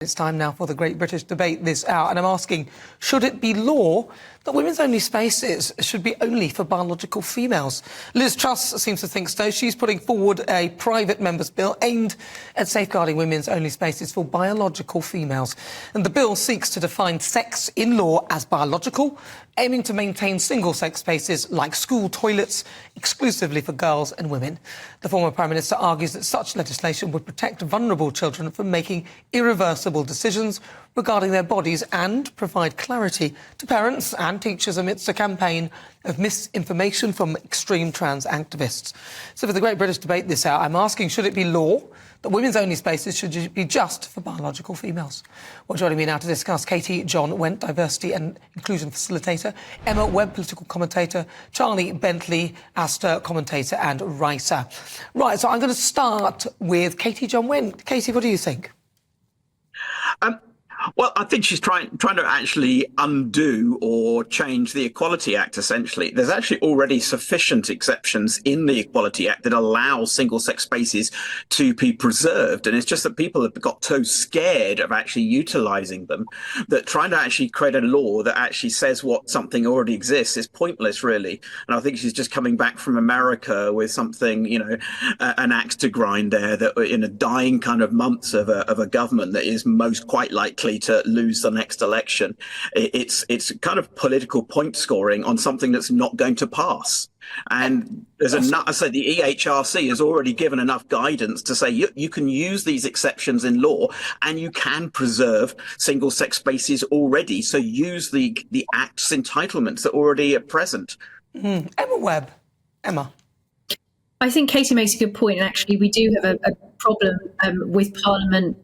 It's time now for the Great British Debate this hour, and I'm asking, should it be law that women's-only spaces should be only for biological females? Liz Truss seems to think so. She's putting forward a private member's bill aimed at safeguarding women's-only spaces for biological females. And the bill seeks to define sex in law as biological, aiming to maintain single-sex spaces like school toilets exclusively for girls and women. The former Prime Minister argues that such legislation would protect vulnerable children from making irreversible decisions regarding their bodies and provide clarity to parents and teachers amidst a campaign of misinformation from extreme trans activists. So for the Great British Debate this hour, I'm asking, should it be law that women's-only spaces should be just for biological females? Well, joining me now to discuss, Katie John Went, Diversity and Inclusion Facilitator, Emma Webb, Political Commentator, Charlie Bentley, Astor, Commentator and Writer. Right, so I'm going to start with Katie John Went. Katie, what do you think? Well, I think she's trying to actually undo or change the Equality Act, essentially. There's actually already sufficient exceptions in the Equality Act that allow single-sex spaces to be preserved. And it's just that people have got so scared of actually utilising them that trying to actually create a law that actually says what something already exists is pointless, really. And I think she's just coming back from America with something, you know, an axe to grind there, that in a dying kind of months of a government that is most quite likely to lose the next election. It's kind of political point scoring on something that's not going to pass. And there's I said the EHRC has already given enough guidance to say you can use these exceptions in law and you can preserve single-sex spaces already. So use the Act's entitlements that are already at present. Emma Webb. Emma. I think Katie makes a good point, and actually we do have a problem with Parliament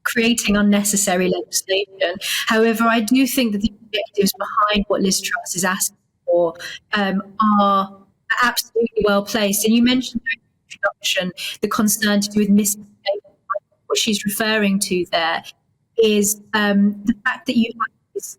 creating unnecessary legislation. However, I do think that the objectives behind what Liz Truss is asking for are absolutely well placed. And you mentioned in the introduction the concern to do with misinformation. What she's referring to there is the fact that you have this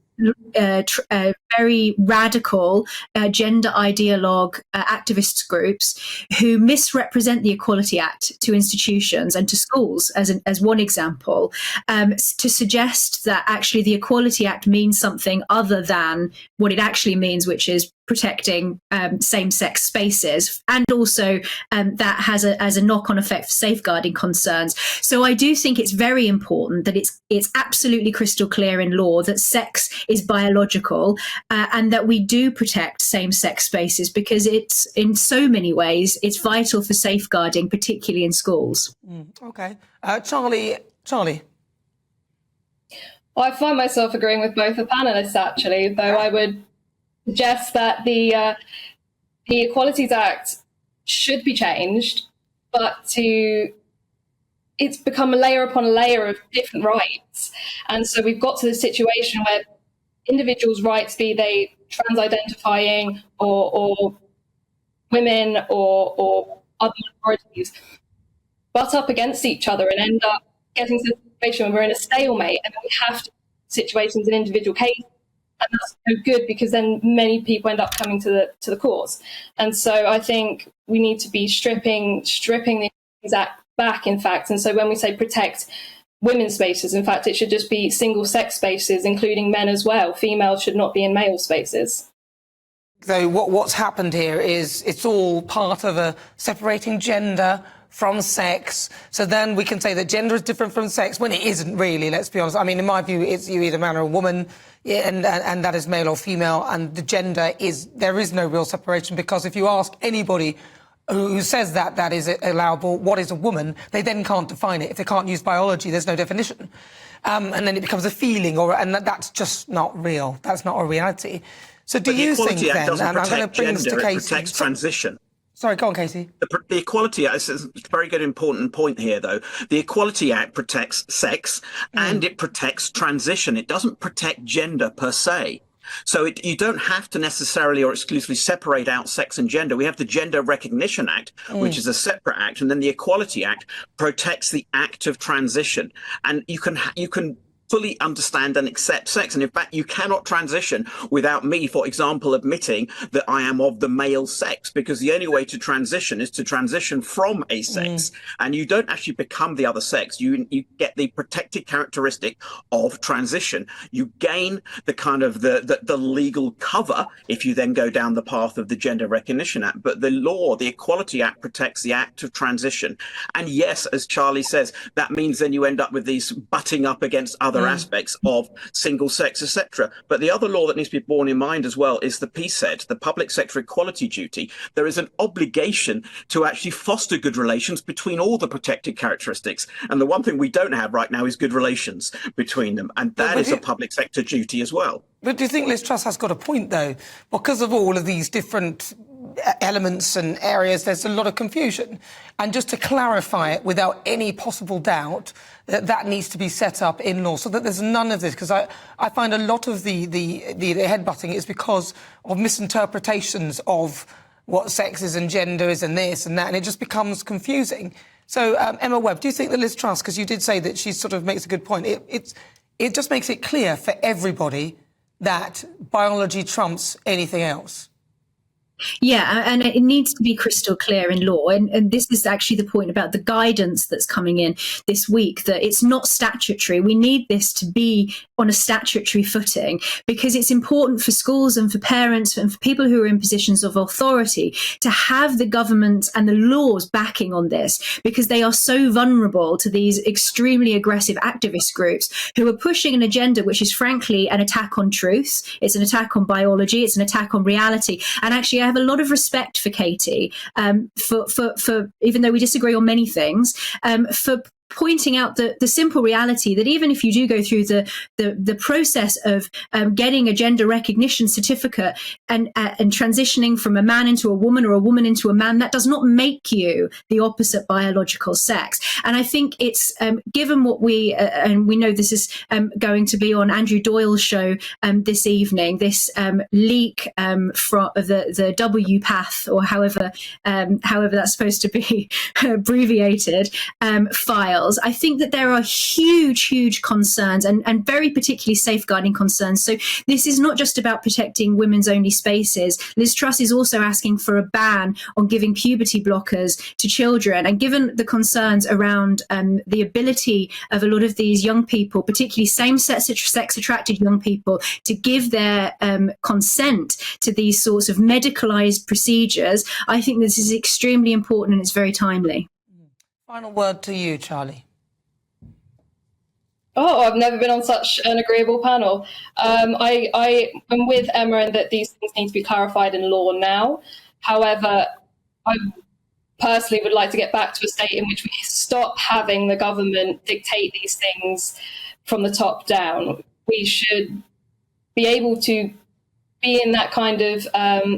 very radical gender ideologue activist groups who misrepresent the Equality Act to institutions and to schools, as one example, to suggest that actually the Equality Act means something other than what it actually means, which is protecting same-sex spaces, and also that has a knock-on effect for safeguarding concerns. So I do think it's very important that it's absolutely crystal clear in law that sex is biological and that we do protect same-sex spaces, because it's in so many ways it's vital for safeguarding, particularly in schools. Okay, Charlie. Well, I find myself agreeing with both the panelists, actually, though I would suggest that the Equalities Act should be changed, but it's become a layer upon a layer of different rights. And so we've got to the situation where individuals' rights, be they trans-identifying or women or other minorities, butt up against each other and end up getting to a situation where we're in a stalemate, and we have to situations in individual cases. And that's no good, because then many people end up coming to the courts. And so I think we need to be stripping the Act back, in fact. And so when we say protect women's spaces, in fact, it should just be single-sex spaces, including men as well. Females should not be in male spaces. So what's happened here is it's all part of a separating gender from sex. So then we can say that gender is different from sex when it isn't really, let's be honest. I mean, in my view, it's you either man or a woman, and that is male or female, and the gender there is no real separation, because if you ask anybody who says that is allowable, what is a woman, they then can't define it. If they can't use biology, there's no definition. And then it becomes a feeling, and that's just not real. That's not a reality. So do you think then, and I'm going to bring this to Katie, it protects transition. Sorry, go on, Katie. The Equality Act is a very good, important point here, though. The Equality Act protects sex and it protects transition. It doesn't protect gender per se. So you don't have to necessarily or exclusively separate out sex and gender. We have the Gender Recognition Act, which is a separate act, and then the Equality Act protects the act of transition. And you can fully understand and accept sex. And in fact, you cannot transition without me, for example, admitting that I am of the male sex, because the only way to transition is to transition from a sex. And you don't actually become the other sex. You get the protected characteristic of transition. You gain the kind of the legal cover if you then go down the path of the Gender Recognition Act. But the law, the Equality Act, protects the act of transition. And yes, as Charlie says, that means then you end up with these butting up against other aspects of single sex, etc. But the other law that needs to be borne in mind as well is the PSED, the Public Sector Equality Duty. There is an obligation to actually foster good relations between all the protected characteristics. And the one thing we don't have right now is good relations between them. And that is a public sector duty as well. But do you think Liz Truss has got a point, though? Because of all of these different elements and areas, there's a lot of confusion. And just to clarify it without any possible doubt, that needs to be set up in law so that there's none of this. Because I find a lot of the headbutting is because of misinterpretations of what sex is and gender is and this and that, and it just becomes confusing. So, Emma Webb, do you think that Liz Truss, because you did say that she sort of makes a good point, it just makes it clear for everybody that biology trumps anything else? Yeah, and it needs to be crystal clear in law. And this is actually the point about the guidance that's coming in this week, that it's not statutory. We need this to be on a statutory footing, because it's important for schools and for parents and for people who are in positions of authority to have the government and the laws backing on this, because they are so vulnerable to these extremely aggressive activist groups who are pushing an agenda which is frankly an attack on truth. It's an attack on biology. It's an attack on reality. And actually, I have a lot of respect for Katie, for even though we disagree on many things, for pointing out the simple reality that even if you do go through the process of getting a gender recognition certificate and transitioning from a man into a woman or a woman into a man, that does not make you the opposite biological sex. And I think it's given what and we know this is going to be on Andrew Doyle's show this evening, this leak from the W path, or however that's supposed to be abbreviated, file. I think that there are huge concerns and very particularly safeguarding concerns. So this is not just about protecting women's only spaces. Liz Truss is also asking for a ban on giving puberty blockers to children. And given the concerns around the ability of a lot of these young people, particularly same-sex attracted young people, to give their consent to these sorts of medicalised procedures, I think this is extremely important and it's very timely. Final word to you, Charlie. Oh, I've never been on such an agreeable panel. I am with Emma in that these things need to be clarified in law now. However, I personally would like to get back to a state in which we stop having the government dictate these things from the top down. We should be able to be in that kind of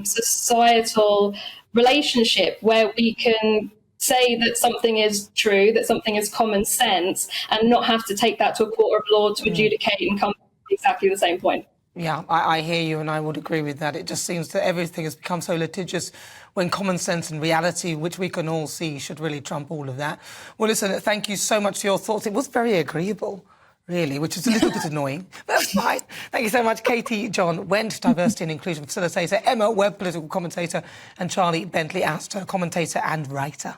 societal relationship where we can say that something is true, that something is common sense, and not have to take that to a court of law to adjudicate and come to exactly the same point. Yeah, I hear you, and I would agree with that. It just seems that everything has become so litigious when common sense and reality, which we can all see, should really trump all of that. Well, listen, thank you so much for your thoughts. It was very agreeable, really, which is a little bit annoying, but that's fine. Thank you so much, Katie John Went, Diversity and Inclusion Facilitator, Emma Webb, Political Commentator, and Charlie Bentley Astor, Commentator and Writer.